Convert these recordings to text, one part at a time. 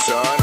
son.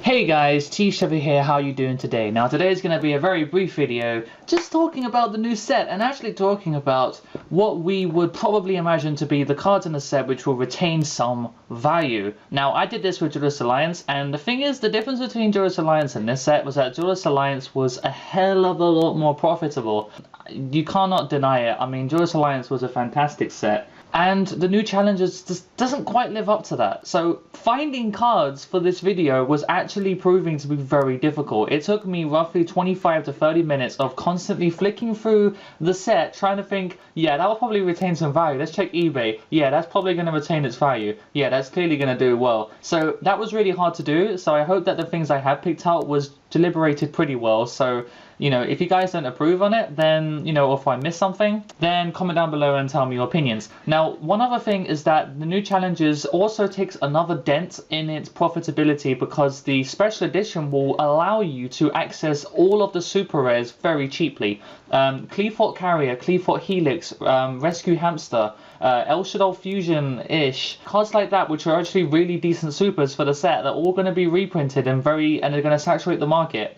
Hey guys, Thetcglover here, how you doing today? Now today is going to be a very brief video just talking about the new set and actually talking about what we would probably imagine to be the cards in the set which will retain some value. Now I did this with Duelist Alliance, and the thing is, the difference between Duelist Alliance and this set was that Duelist Alliance was a hell of a lot more profitable. You cannot deny it. I mean, Duelist Alliance was a fantastic set, and the new challenges just doesn't quite live up to that. So finding cards for this video was actually proving to be very difficult. It took me roughly 25 to 30 minutes of constantly flicking through the set, trying to think, yeah, that will probably retain some value. Let's check eBay. Yeah, that's probably going to retain its value. Yeah, that's clearly going to do well. So that was really hard to do. So I hope that the things I had picked out was deliberated pretty well. So, you know, if you guys don't approve on it, then, you know, if I miss something, then comment down below and tell me your opinions. Now, one other thing is that the new challenges also takes another dent in its profitability, because the special edition will allow you to access all of the super rares very cheaply. Cleefort Carrier, Cleefort Helix, Rescue Hamster, El Shaddai Fusion-ish, cards like that, which are actually really decent supers for the set, they're all going to be reprinted and they're going to saturate the market.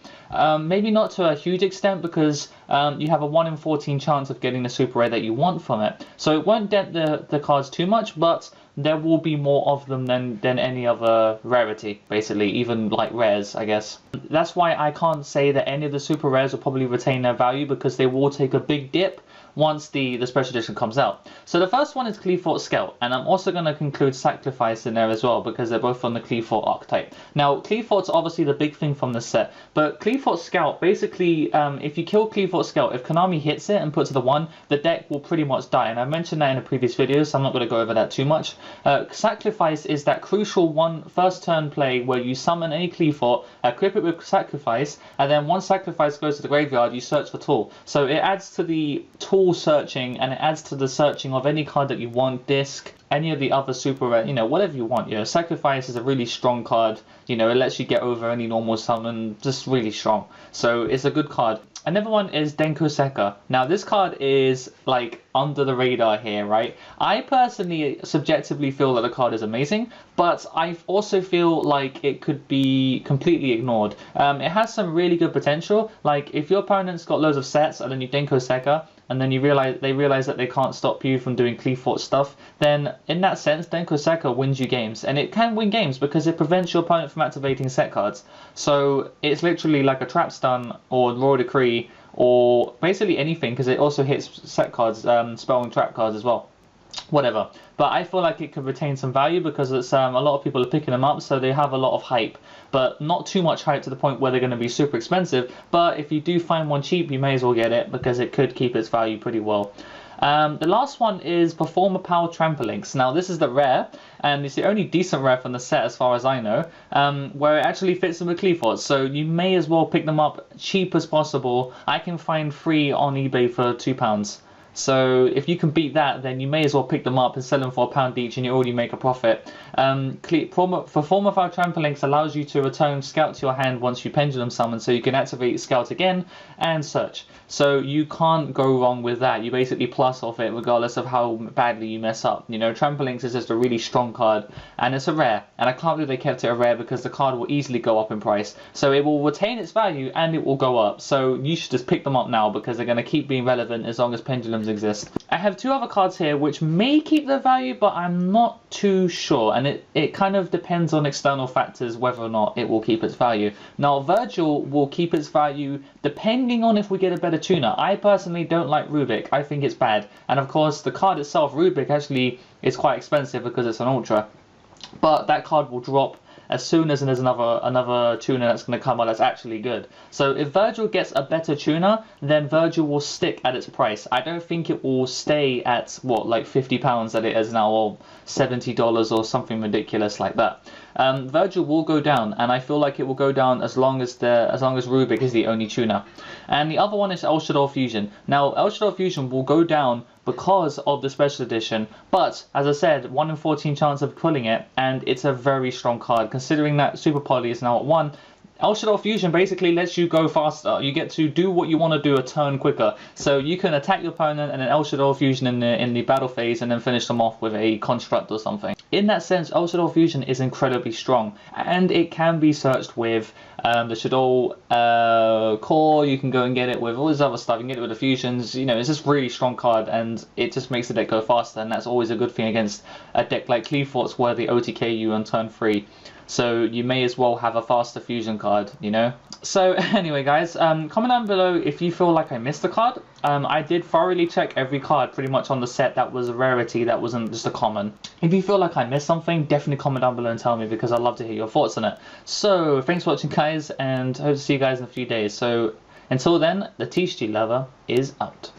Maybe not to a huge extent, because you have a 1 in 14 chance of getting the super rare that you want from it. So it won't dent the cards too much, but there will be more of them than any other rarity, basically, even like rares, I guess. That's why I can't say that any of the super rares will probably retain their value, because they will take a big dip once the special edition comes out. So the first one is Cleefort Scout, and I'm also going to include Sacrifice in there as well, because they're both on the Cleefort archetype. Now, Cleefort's obviously the big thing from this set, but Cleefort Scout, basically, if you kill Cleefort Scout, if Konami hits it and puts the 1, the deck will pretty much die, and I mentioned that in a previous video, so I'm not going to go over that too much. Sacrifice is that crucial first turn play where you summon any Cleefort, equip it with Sacrifice, and then once Sacrifice goes to the graveyard, you search for tool. So it adds to the tool searching, and it adds to the searching of any card that you want, disc, any of the other super rare, you know, whatever you want. You know, Sacrifice is a really strong card. You know, it lets you get over any normal summon, just really strong. So it's a good card. Another one is Denko Sekka. Now this card is like under the radar here, right? I personally subjectively feel that the card is amazing, but I also feel like it could be completely ignored. It has some really good potential. Like if your opponent's got loads of sets and then you Denko Sekka, and then they realize that they can't stop you from doing Cleefort stuff, then in that sense, Denko Sekka wins you games. And it can win games because it prevents your opponent from activating set cards. So it's literally like a Trap Stun or Royal Decree, or basically anything, because it also hits set cards, spell and trap cards as well. Whatever. But I feel like it could retain some value, because it's a lot of people are picking them up, so they have a lot of hype, but not too much hype to the point where they're going to be super expensive. But if you do find one cheap, you may as well get it, because it could keep its value pretty well. The last one is Performer Power Trampolinx. Now this is the rare, and it's the only decent rare from the set as far as I know, where it actually fits in with Cleefort, so you may as well pick them up cheap as possible. I can find 3 on eBay for £2. So if you can beat that, then you may as well pick them up and sell them for £1 each, and you already make a profit. Performer Power Trampolinx allows you to return Scout to your hand once you Pendulum Summon, so you can activate Scout again and search. So you can't go wrong with that. You basically plus off it regardless of how badly you mess up. You know, Trampolinx is just a really strong card, and it's a rare. And I can't believe they kept it a rare, because the card will easily go up in price. So it will retain its value and it will go up. So you should just pick them up now, because they're going to keep being relevant as long as pendulums exist. I have 2 other cards here which may keep their value, but I'm not too sure, and it kind of depends on external factors whether or not it will keep its value. Now Virgil will keep its value depending on if we get a better tuner. I personally don't like Rubik. I think it's bad, and of course the card itself, Rubik, actually is quite expensive because it's an ultra, but that card will drop as soon as there's another tuner that's going to come out that's actually good. So if Virgil gets a better tuner, then Virgil will stick at its price. I don't think it will stay at, what, like £50 that it is now, or $70 or something ridiculous like that. Virgil will go down, and I feel like it will go down as long as Rubik is the only tuner. And the other one is El Shaddai Fusion. Now El Shaddai Fusion will go down because of the special edition, but as I said, 1 in 14 chance of pulling it, and it's a very strong card considering that Super Poly is now at 1. El Shaddai Fusion basically lets you go faster. You get to do what you want to do a turn quicker. So you can attack your opponent and then El Shaddai Fusion in the battle phase and then finish them off with a construct or something. In that sense, El Shaddai Fusion is incredibly strong, and it can be searched with the Shadow core. You can go and get it with all this other stuff. You can get it with the fusions. You know, it's just really strong card, and it just makes the deck go faster, and that's always a good thing against a deck like Cleavefort's where they OTK you on turn 3. So you may as well have a faster fusion card, you know? So anyway guys, comment down below if you feel like I missed a card. I did thoroughly check every card pretty much on the set that was a rarity, that wasn't just a common. If you feel like I missed something, definitely comment down below and tell me, because I'd love to hear your thoughts on it. So thanks for watching guys, and hope to see you guys in a few days. So until then, the Thetcglover is out.